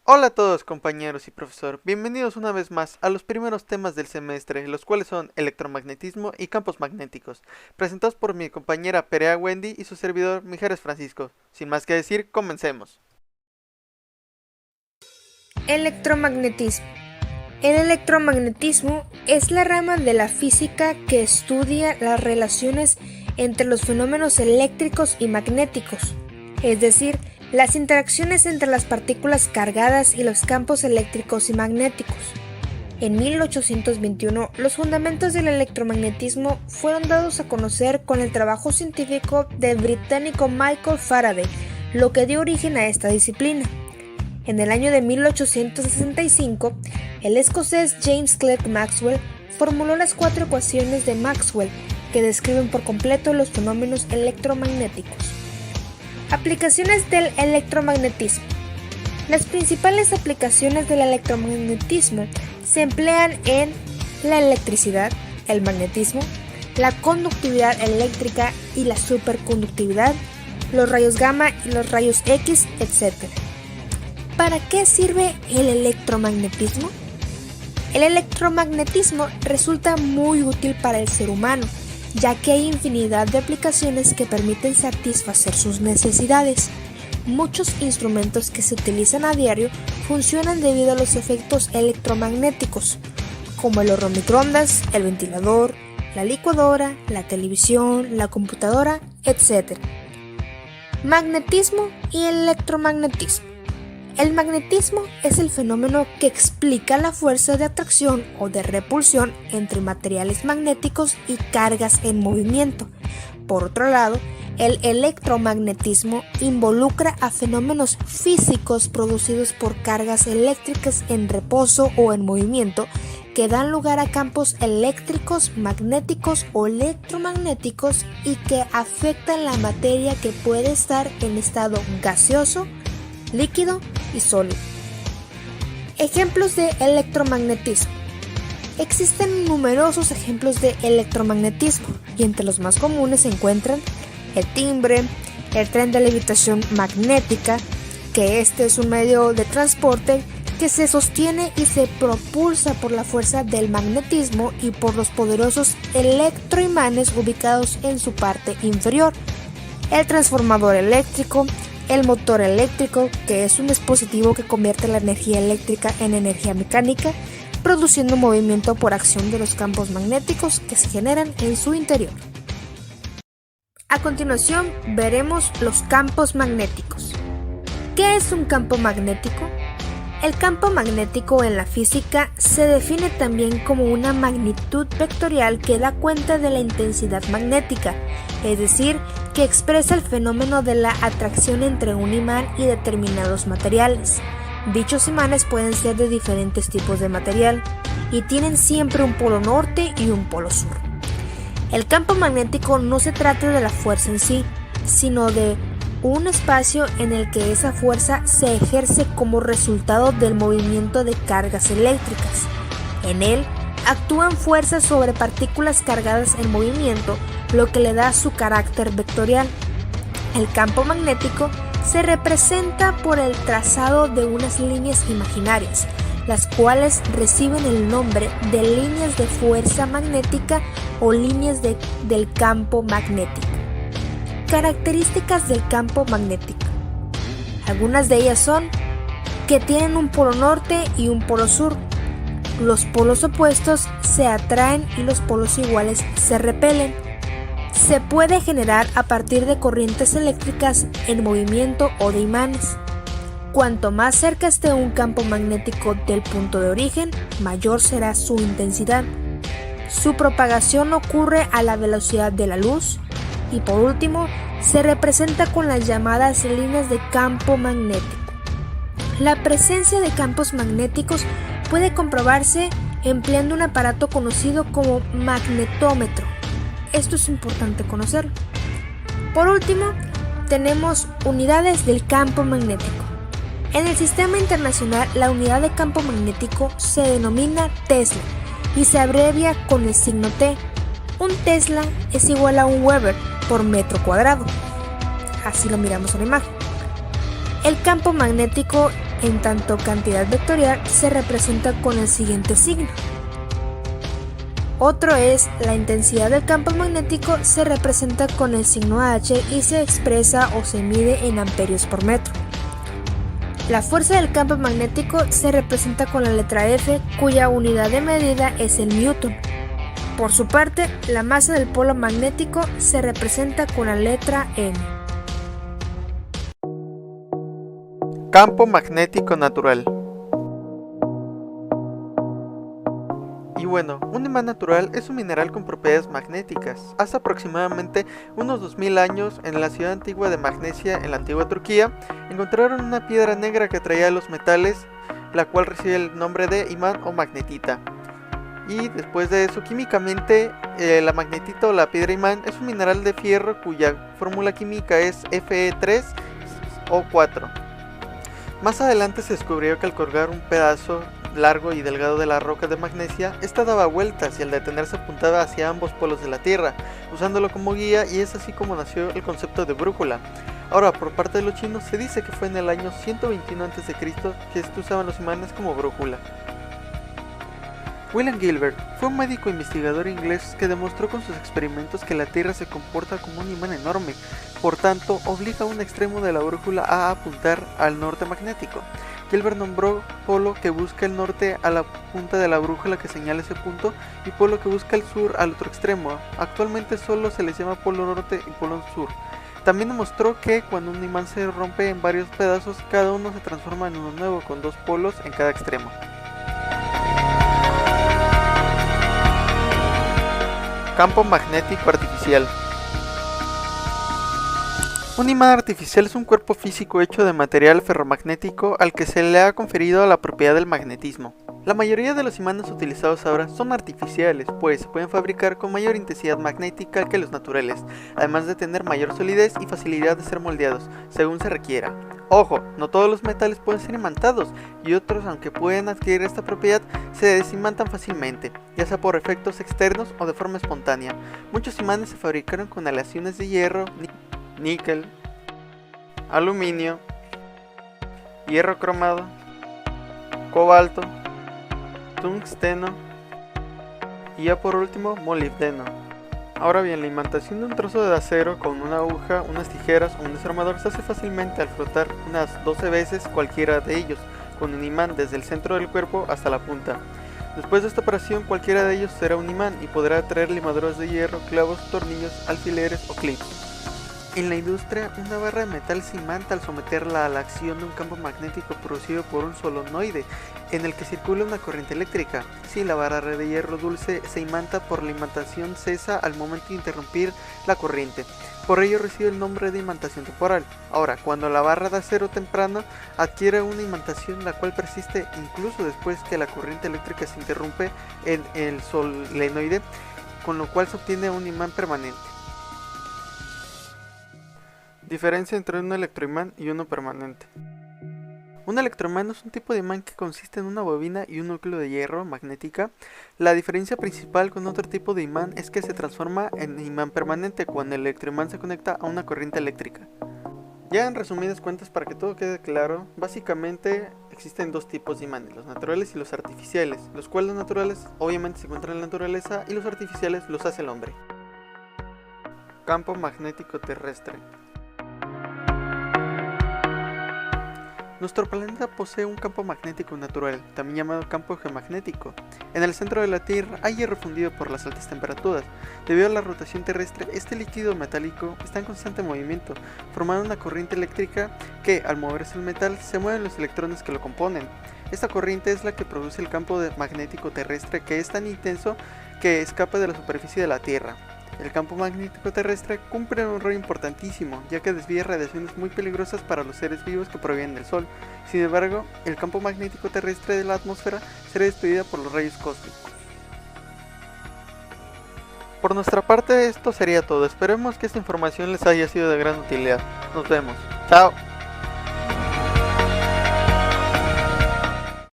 Hola a todos compañeros y profesor, bienvenidos una vez más a los primeros temas del semestre, los cuales son electromagnetismo y campos magnéticos, presentados por mi compañera Perea Wendy y su servidor Mijares Francisco. Sin más que decir, comencemos. Electromagnetismo. El electromagnetismo es la rama de la física que estudia las relaciones entre los fenómenos eléctricos y magnéticos, es decir, las interacciones entre las partículas cargadas y los campos eléctricos y magnéticos. En 1821, los fundamentos del electromagnetismo fueron dados a conocer con el trabajo científico del británico Michael Faraday, lo que dio origen a esta disciplina. En el año de 1865, el escocés James Clerk Maxwell formuló las 4 ecuaciones de Maxwell que describen por completo los fenómenos electromagnéticos. Aplicaciones del electromagnetismo. Las principales aplicaciones del electromagnetismo se emplean en la electricidad, el magnetismo, la conductividad eléctrica y la superconductividad, los rayos gamma y los rayos X, etc. ¿Para qué sirve el electromagnetismo? El electromagnetismo resulta muy útil para el ser humano, ya que hay infinidad de aplicaciones que permiten satisfacer sus necesidades. Muchos instrumentos que se utilizan a diario funcionan debido a los efectos electromagnéticos, como el horno microondas, el ventilador, la licuadora, la televisión, la computadora, etc. Magnetismo y electromagnetismo. El magnetismo es el fenómeno que explica la fuerza de atracción o de repulsión entre materiales magnéticos y cargas en movimiento. Por otro lado, el electromagnetismo involucra a fenómenos físicos producidos por cargas eléctricas en reposo o en movimiento que dan lugar a campos eléctricos, magnéticos o electromagnéticos y que afectan la materia que puede estar en estado gaseoso, líquido y sólido. Ejemplos de electromagnetismo. Existen numerosos ejemplos de electromagnetismo y entre los más comunes se encuentran el timbre, el tren de levitación magnética, que este es un medio de transporte que se sostiene y se propulsa por la fuerza del magnetismo y por los poderosos electroimanes ubicados en su parte inferior, el transformador eléctrico, el motor eléctrico, que es un dispositivo que convierte la energía eléctrica en energía mecánica, produciendo movimiento por acción de los campos magnéticos que se generan en su interior. A continuación, veremos los campos magnéticos. ¿Qué es un campo magnético? El campo magnético en la física se define también como una magnitud vectorial que da cuenta de la intensidad magnética, es decir, que expresa el fenómeno de la atracción entre un imán y determinados materiales. Dichos imanes pueden ser de diferentes tipos de material y tienen siempre un polo norte y un polo sur. El campo magnético no se trata de la fuerza en sí, sino de un espacio en el que esa fuerza se ejerce como resultado del movimiento de cargas eléctricas. En él actúan fuerzas sobre partículas cargadas en movimiento, lo que le da su carácter vectorial. El campo magnético se representa por el trazado de unas líneas imaginarias, las cuales reciben el nombre de líneas de fuerza magnética o líneas del campo magnético. Características del campo magnético. Algunas de ellas son que tienen un polo norte y un polo sur. Los polos opuestos se atraen y los polos iguales se repelen. Se puede generar a partir de corrientes eléctricas en movimiento o de imanes. Cuanto más cerca esté un campo magnético del punto de origen, mayor será su intensidad. Su propagación ocurre a la velocidad de la luz. Y por último, se representa con las llamadas líneas de campo magnético. La presencia de campos magnéticos puede comprobarse empleando un aparato conocido como magnetómetro. Esto es importante conocerlo. Por último, tenemos unidades del campo magnético. En el sistema internacional, la unidad de campo magnético se denomina Tesla y se abrevia con el signo T. Un Tesla es igual a un Weber por metro cuadrado. Así lo miramos en la imagen. El campo magnético en tanto cantidad vectorial se representa con el siguiente signo. Otro es la intensidad del campo magnético, se representa con el signo H y se expresa o se mide en amperios por metro. La fuerza del campo magnético se representa con la letra F, cuya unidad de medida es el newton. Por su parte, la masa del polo magnético se representa con la letra N. Campo magnético natural. Y bueno, un imán natural es un mineral con propiedades magnéticas. Hace aproximadamente unos 2000 años, en la ciudad antigua de Magnesia, en la antigua Turquía, encontraron una piedra negra que atraía los metales, la cual recibe el nombre de imán o magnetita. Y después de eso, químicamente, la magnetita o la piedra imán es un mineral de fierro cuya fórmula química es Fe3O4. Más adelante se descubrió que al colgar un pedazo largo y delgado de la roca de magnesia, esta daba vueltas y al detenerse apuntaba hacia ambos polos de la Tierra, usándolo como guía, y es así como nació el concepto de brújula. Ahora, por parte de los chinos, se dice que fue en el año 121 a.C. que usaban los imanes como brújula. William Gilbert fue un médico investigador inglés que demostró con sus experimentos que la Tierra se comporta como un imán enorme, por tanto obliga a un extremo de la brújula a apuntar al norte magnético. Gilbert nombró polo que busca el norte a la punta de la brújula que señala ese punto y polo que busca el sur al otro extremo. Actualmente solo se les llama polo norte y polo sur. También demostró que cuando un imán se rompe en varios pedazos, cada uno se transforma en uno nuevo con dos polos en cada extremo. Campo magnético artificial. Un imán artificial es un cuerpo físico hecho de material ferromagnético al que se le ha conferido la propiedad del magnetismo. La mayoría de los imanes utilizados ahora son artificiales, pues se pueden fabricar con mayor intensidad magnética que los naturales, además de tener mayor solidez y facilidad de ser moldeados, según se requiera. Ojo, no todos los metales pueden ser imantados, y otros, aunque pueden adquirir esta propiedad, se desimantan fácilmente, ya sea por efectos externos o de forma espontánea. Muchos imanes se fabricaron con aleaciones de hierro, níquel, aluminio, hierro cromado, cobalto, tungsteno y ya por último molibdeno. Ahora bien, la imantación de un trozo de acero con una aguja, unas tijeras o un desarmador se hace fácilmente al frotar unas 12 veces cualquiera de ellos con un imán desde el centro del cuerpo hasta la punta. Después de esta operación, cualquiera de ellos será un imán y podrá atraer limaduras de hierro, clavos, tornillos, alfileres o clips. En la industria, una barra de metal se imanta al someterla a la acción de un campo magnético producido por un solenoide en el que circula una corriente eléctrica. Si la barra de hierro dulce se imanta, por la imantación cesa al momento de interrumpir la corriente. Por ello recibe el nombre de imantación temporal. Ahora, cuando la barra de acero temprano adquiere una imantación la cual persiste incluso después que la corriente eléctrica se interrumpe en el solenoide, con lo cual se obtiene un imán permanente. Diferencia entre un electroimán y uno permanente. Un electroimán es un tipo de imán que consiste en una bobina y un núcleo de hierro magnética. La diferencia principal con otro tipo de imán es que se transforma en imán permanente cuando el electroimán se conecta a una corriente eléctrica. Ya en resumidas cuentas, para que todo quede claro, básicamente existen dos tipos de imanes, los naturales y los artificiales, los cuales los naturales obviamente se encuentran en la naturaleza y los artificiales los hace el hombre. Campo magnético terrestre. Nuestro planeta posee un campo magnético natural, también llamado campo geomagnético. En el centro de la Tierra hay hierro fundido por las altas temperaturas. Debido a la rotación terrestre, este líquido metálico está en constante movimiento, formando una corriente eléctrica que, al moverse el metal, se mueven los electrones que lo componen. Esta corriente es la que produce el campo magnético terrestre, que es tan intenso que escapa de la superficie de la Tierra. El campo magnético terrestre cumple un rol importantísimo, ya que desvía radiaciones muy peligrosas para los seres vivos que provienen del Sol. Sin embargo, el campo magnético terrestre de la atmósfera será despedida por los rayos cósmicos. Por nuestra parte, esto sería todo. Esperemos que esta información les haya sido de gran utilidad. Nos vemos. Chao.